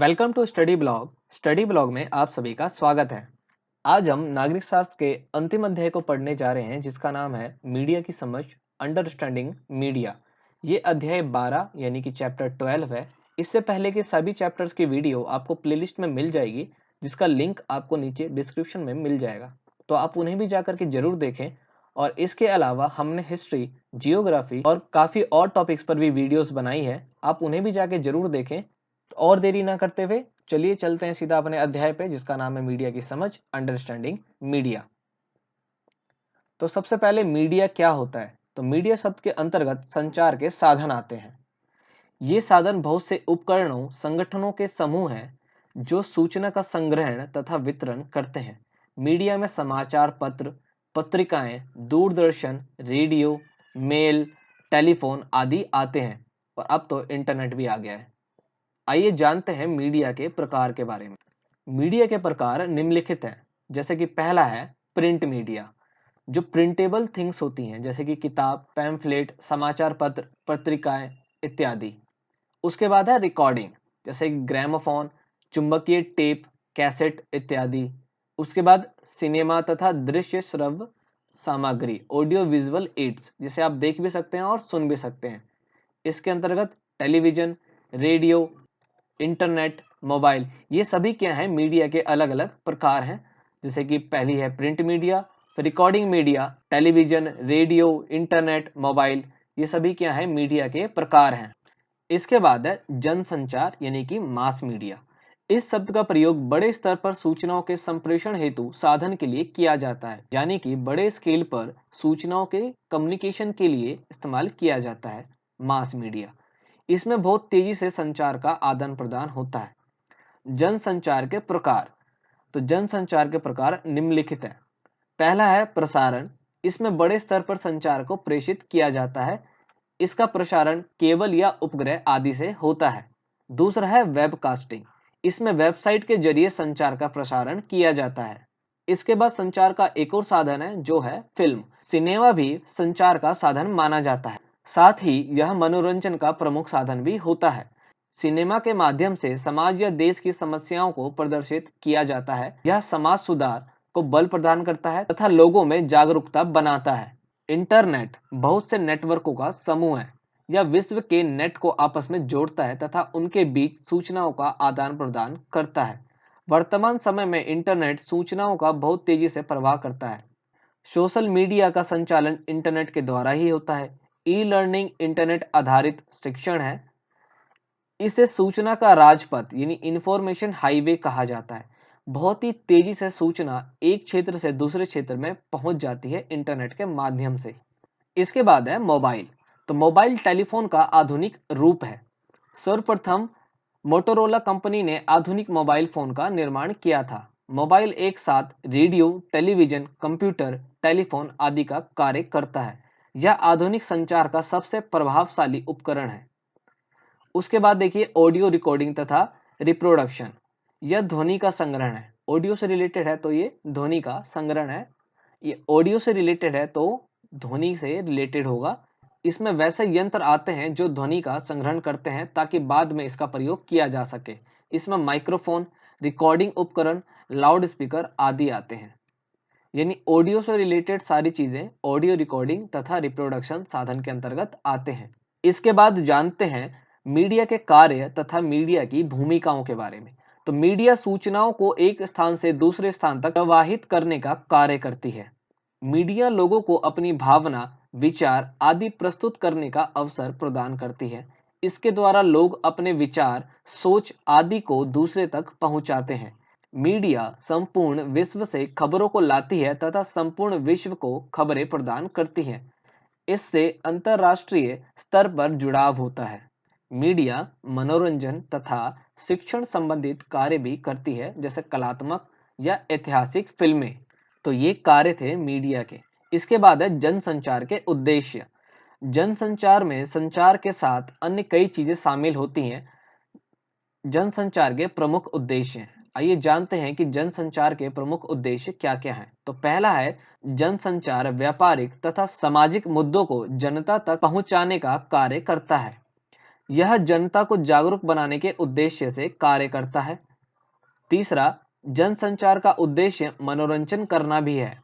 Welcome to study blog. Study blog में आप सभी का स्वागत है। आज हम नागरिक शास्त्र के अंतिम अध्याय को पढ़ने जा रहे हैं जिसका नाम है मीडिया की समझ, अंडरस्टैंडिंग मीडिया। ये अध्याय 12 यानी कि चैप्टर 12 है। इससे पहले के सभी चैप्टर्स की वीडियो आपको प्लेलिस्ट में मिल जाएगी, जिसका लिंक आपको नीचे डिस्क्रिप्शन में मिल जाएगा, तो आप उन्हें भी जाकर के जरूर देखें। और इसके अलावा हमने हिस्ट्री, जियोग्राफी और काफी और टॉपिक्स पर भी वीडियोस बनाई है, आप उन्हें भी जाके जरूर देखें। तो और देरी ना करते हुए चलिए चलते हैं सीधा अपने अध्याय पे जिसका नाम है मीडिया की समझ, अंडरस्टैंडिंग मीडिया। तो सबसे पहले मीडिया क्या होता है? तो मीडिया शब्द के अंतर्गत संचार के साधन आते हैं। ये साधन बहुत से उपकरणों, संगठनों के समूह हैं जो सूचना का संग्रहण तथा वितरण करते हैं। मीडिया में समाचार पत्र, पत्रिकाएं, दूरदर्शन, रेडियो, मेल, टेलीफोन आदि आते हैं, और अब तो इंटरनेट भी आ गया है। आइए जानते हैं मीडिया के प्रकार के बारे में। मीडिया के प्रकार निम्नलिखित हैं। जैसे कि पहला है प्रिंट मीडिया, जो प्रिंटेबल थिंग्स होती हैं, जैसे कि किताब, पैम्फलेट, समाचार पत्र, पत्रिकाएं इत्यादि। उसके बाद है रिकॉर्डिंग, जैसे कि ग्रामोफोन, चुंबकीय टेप, कैसेट इत्यादि। उसके बाद सिनेमा तथा दृश्य श्रव्य सामग्री, ऑडियो विजुअल एड्स, जिसे आप देख भी सकते हैं और सुन भी सकते हैं। इसके अंतर्गत टेलीविजन, रेडियो, इंटरनेट, मोबाइल, ये सभी क्या है मीडिया के अलग अलग प्रकार हैं। जैसे कि पहली है प्रिंट मीडिया, फिर recording media, television, radio, internet, mobile, ये सभी क्या है मीडिया के प्रकार हैं। इसके बाद है जनसंचार यानी कि मास मीडिया। इस शब्द का प्रयोग बड़े स्तर पर सूचनाओं के संप्रेषण हेतु साधन के लिए किया जाता है, यानी कि बड़े स्केल पर सूचनाओं के कम्युनिकेशन के लिए इस्तेमाल किया जाता है मास मीडिया। इसमें बहुत तेजी से संचार का आदान प्रदान होता है। जनसंचार के प्रकार, तो जनसंचार के प्रकार निम्नलिखित है। पहला है प्रसारण, इसमें बड़े स्तर पर संचार को प्रेषित किया जाता है। इसका प्रसारण केबल या उपग्रह आदि से होता है। दूसरा है वेबकास्टिंग, इसमें वेबसाइट के जरिए संचार का प्रसारण किया जाता है। इसके बाद संचार का एक और साधन है जो है फिल्म। सिनेमा भी संचार का साधन माना जाता है, साथ ही यह मनोरंजन का प्रमुख साधन भी होता है। सिनेमा के माध्यम से समाज या देश की समस्याओं को प्रदर्शित किया जाता है। यह समाज सुधार को बल प्रदान करता है तथा लोगों में जागरूकता बनाता है। इंटरनेट बहुत से नेटवर्कों का समूह है। यह विश्व के नेट को आपस में जोड़ता है तथा उनके बीच सूचनाओं का आदान प्रदान करता है। वर्तमान समय में इंटरनेट सूचनाओं का बहुत तेजी से प्रवाह करता है। सोशल मीडिया का संचालन इंटरनेट के द्वारा ही होता है। ई लर्निंग इंटरनेट आधारित शिक्षण है। इसे सूचना का राजपथ यानी इंफॉर्मेशन हाईवे कहा जाता है। बहुत ही तेजी से सूचना एक क्षेत्र से दूसरे क्षेत्र में पहुंच जाती है इंटरनेट के माध्यम से। इसके बाद है मोबाइल। तो मोबाइल टेलीफोन का आधुनिक रूप है। सर्वप्रथम मोटोरोला कंपनी ने आधुनिक मोबाइल फोन का निर्माण किया था। मोबाइल एक साथ रेडियो, टेलीविजन, कंप्यूटर, टेलीफोन आदि का कार्य करता है। यह आधुनिक संचार का सबसे प्रभावशाली उपकरण है। उसके बाद देखिए ऑडियो रिकॉर्डिंग तथा रिप्रोडक्शन। यह ध्वनि का संग्रहण है। ऑडियो से रिलेटेड है तो ये ध्वनि का संग्रहण है। ये ऑडियो से रिलेटेड है तो ध्वनि से रिलेटेड होगा। इसमें वैसे यंत्र आते हैं जो ध्वनि का संग्रहण करते हैं ताकि बाद में इसका प्रयोग किया जा सके। इसमें माइक्रोफोन, रिकॉर्डिंग उपकरण, लाउड स्पीकर आदि आते हैं। यानी ऑडियो से रिलेटेड सारी चीजें ऑडियो रिकॉर्डिंग तथा रिप्रोडक्शन साधन के अंतर्गत आते हैं। इसके बाद जानते हैं मीडिया के कार्य तथा मीडिया की भूमिकाओं के बारे में। तो मीडिया सूचनाओं को एक स्थान से दूसरे स्थान तक प्रवाहित करने का कार्य करती है। मीडिया लोगों को अपनी भावना, विचार आदि प्रस्तुत करने का अवसर प्रदान करती है। इसके द्वारा लोग अपने विचार, सोच आदि को दूसरे तक पहुंचाते हैं। मीडिया संपूर्ण विश्व से खबरों को लाती है तथा संपूर्ण विश्व को खबरें प्रदान करती है। इससे अंतरराष्ट्रीय स्तर पर जुड़ाव होता है। मीडिया मनोरंजन तथा शिक्षण संबंधित कार्य भी करती है, जैसे कलात्मक या ऐतिहासिक फिल्में। तो ये कार्य थे मीडिया के। इसके बाद है जनसंचार के उद्देश्य। जनसंचार में संचार के साथ अन्य कई चीजें शामिल होती हैं। जनसंचार के प्रमुख उद्देश्य हैं। आइए जानते हैं कि जनसंचार के प्रमुख उद्देश्य क्या क्या हैं। तो पहला है जनसंचार व्यापारिक तथा सामाजिक मुद्दों को जनता तक पहुंचाने का कार्य करता है। यह जनता को जागरूक बनाने के उद्देश्य से कार्य करता है। तीसरा, जनसंचार का उद्देश्य मनोरंजन करना भी है।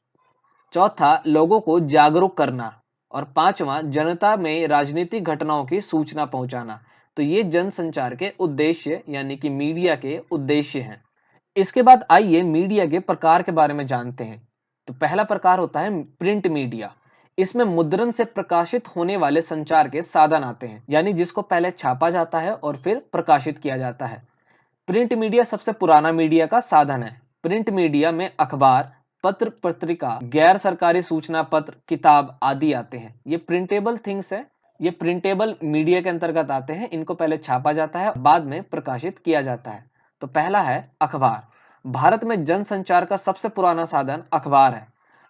चौथा, लोगों को जागरूक करना। और पांचवा, जनता में राजनीतिक घटनाओं की सूचना पहुंचाना। तो ये जनसंचार के उद्देश्य यानी कि मीडिया के उद्देश्य हैं। इसके बाद आइए मीडिया के प्रकार के बारे में जानते हैं। तो पहला प्रकार होता है प्रिंट मीडिया। इसमें मुद्रण से प्रकाशित होने वाले संचार के साधन आते हैं, यानी जिसको पहले छापा जाता है और फिर प्रकाशित किया जाता है। प्रिंट मीडिया सबसे पुराना मीडिया का साधन है। प्रिंट मीडिया में अखबार, पत्र पत्रिका, गैर सरकारी सूचना पत्र, किताब आदि आते हैं। ये प्रिंटेबल थिंग्स है, ये प्रिंटेबल मीडिया के अंतर्गत आते हैं। इनको पहले छापा जाता है, बाद में प्रकाशित किया जाता है। तो पहला है अखबार। भारत में जनसंचार का सबसे पुराना साधन अखबार है।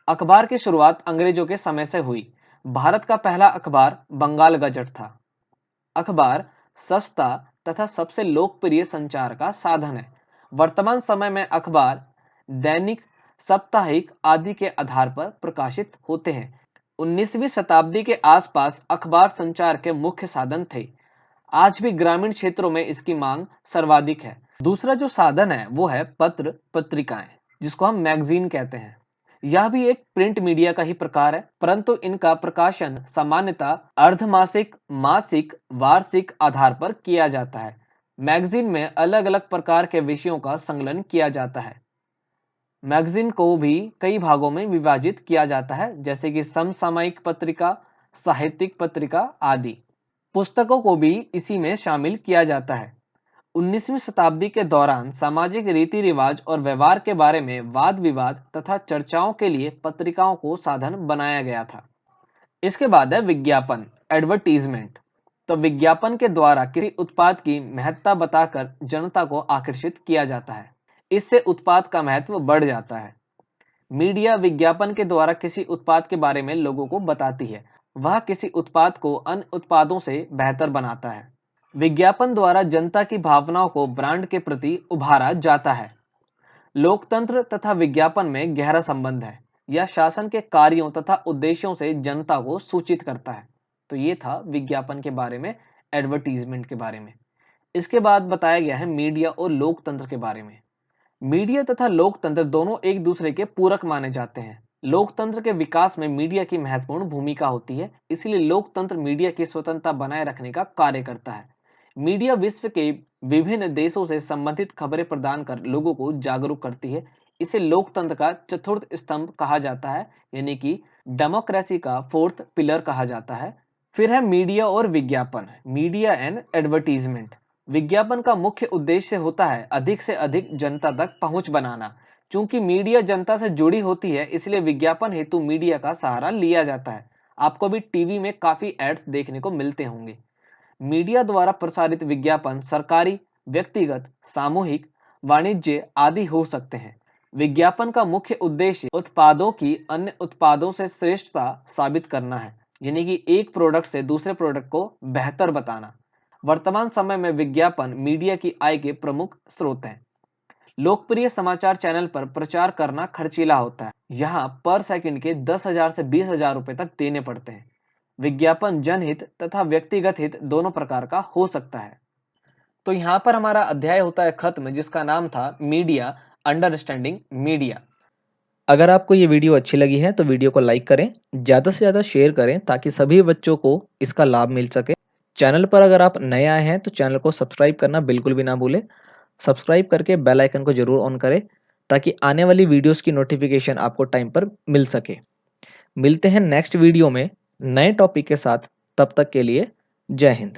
अखबार की शुरुआत अंग्रेजों के समय से हुई। भारत का पहला अखबार बंगाल गजट था। अखबार सस्ता तथा सबसे लोकप्रिय संचार का साधन है। वर्तमान समय में अखबार दैनिक, साप्ताहिक आदि के आधार पर प्रकाशित होते हैं। 19वीं शताब्दी के आसपास अखबार संचार के मुख्य साधन थे। आज भी ग्रामीण क्षेत्रों में इसकी मांग सर्वाधिक है। दूसरा जो साधन है वो है पत्र पत्रिकाएं, जिसको हम मैगजीन कहते हैं। यह भी एक प्रिंट मीडिया का ही प्रकार है, परंतु इनका प्रकाशन सामान्यतः अर्धमासिक, मासिक, वार्षिक आधार पर किया जाता है। मैगजीन में अलग अलग प्रकार के विषयों का संकलन किया जाता है। मैगजीन को भी कई भागों में विभाजित किया जाता है, जैसे कि समसामयिक पत्रिका, साहित्यिक पत्रिका आदि। पुस्तकों को भी इसी में शामिल किया जाता है। 19वीं शताब्दी के दौरान सामाजिक रीति रिवाज और व्यवहार के बारे में वाद विवाद तथा चर्चाओं के लिए पत्रिकाओं को साधन बनाया गया था। इसके बाद है विज्ञापन, एडवर्टीजमेंट। तो विज्ञापन के द्वारा किसी उत्पाद की महत्ता बताकर जनता को आकर्षित किया जाता है। इससे उत्पाद का महत्व बढ़ जाता है। मीडिया विज्ञापन के द्वारा किसी उत्पाद के बारे में लोगों को बताती है। वह किसी उत्पाद को अन्य उत्पादों से बेहतर बनाता है। विज्ञापन द्वारा जनता की भावनाओं को ब्रांड के प्रति उभारा जाता है। लोकतंत्र तथा विज्ञापन में गहरा संबंध है। यह शासन के कार्यों तथा उद्देश्यों से जनता को सूचित करता है। तो ये था विज्ञापन के बारे में, एडवर्टीजमेंट के बारे में। इसके बाद बताया गया है मीडिया और लोकतंत्र के बारे में। मीडिया तथा लोकतंत्र दोनों एक दूसरे के पूरक माने जाते हैं। लोकतंत्र के विकास में मीडिया की महत्वपूर्ण भूमिका होती है, इसलिए लोकतंत्र मीडिया की स्वतंत्रता बनाए रखने का कार्य करता है। मीडिया विश्व के विभिन्न देशों से संबंधित खबरें प्रदान कर लोगों को जागरूक करती है। इसे लोकतंत्र का चतुर्थ स्तंभ कहा जाता है, यानी कि डेमोक्रेसी का फोर्थ पिलर कहा जाता है। फिर है मीडिया और विज्ञापन, मीडिया एंड एडवर्टीजमेंट। विज्ञापन का मुख्य उद्देश्य होता है अधिक से अधिक जनता तक पहुंच बनाना। चूंकि मीडिया जनता से जुड़ी होती है, इसलिए विज्ञापन हेतु मीडिया का सहारा लिया जाता है। आपको भी टीवी में काफी एड्स देखने को मिलते होंगे। मीडिया द्वारा प्रसारित विज्ञापन सरकारी, व्यक्तिगत, सामूहिक, वाणिज्य आदि हो सकते हैं। विज्ञापन का मुख्य उद्देश्य उत्पादों की अन्य उत्पादों से श्रेष्ठता साबित करना है, यानी कि एक प्रोडक्ट से दूसरे प्रोडक्ट को बेहतर बताना। वर्तमान समय में विज्ञापन मीडिया की आय के प्रमुख स्रोत हैं। लोकप्रिय समाचार चैनल पर प्रचार करना खर्चीला होता है। यहाँ पर सेकंड के 10,000 से 20,000 रुपए तक देने पड़ते हैं। विज्ञापन जनहित तथा व्यक्तिगत हित दोनों प्रकार का हो सकता है। तो यहाँ पर हमारा अध्याय होता है खत्म, जिसका नाम था मीडिया, अंडरस्टैंडिंग मीडिया। अगर आपको ये वीडियो अच्छी लगी है तो वीडियो को लाइक करें, ज़्यादा से ज़्यादा शेयर करें ताकि सभी बच्चों को इसका लाभ मिल सके। चैनल पर अगर आप नए आए हैं तो चैनल को सब्सक्राइब करना बिल्कुल भी ना भूलें। सब्सक्राइब करके बेल आइकन को जरूर ऑन करें ताकि आने वाली वीडियोस की नोटिफिकेशन आपको टाइम पर मिल सके। मिलते हैं नेक्स्ट वीडियो में नए टॉपिक के साथ। तब तक के लिए जय हिंद।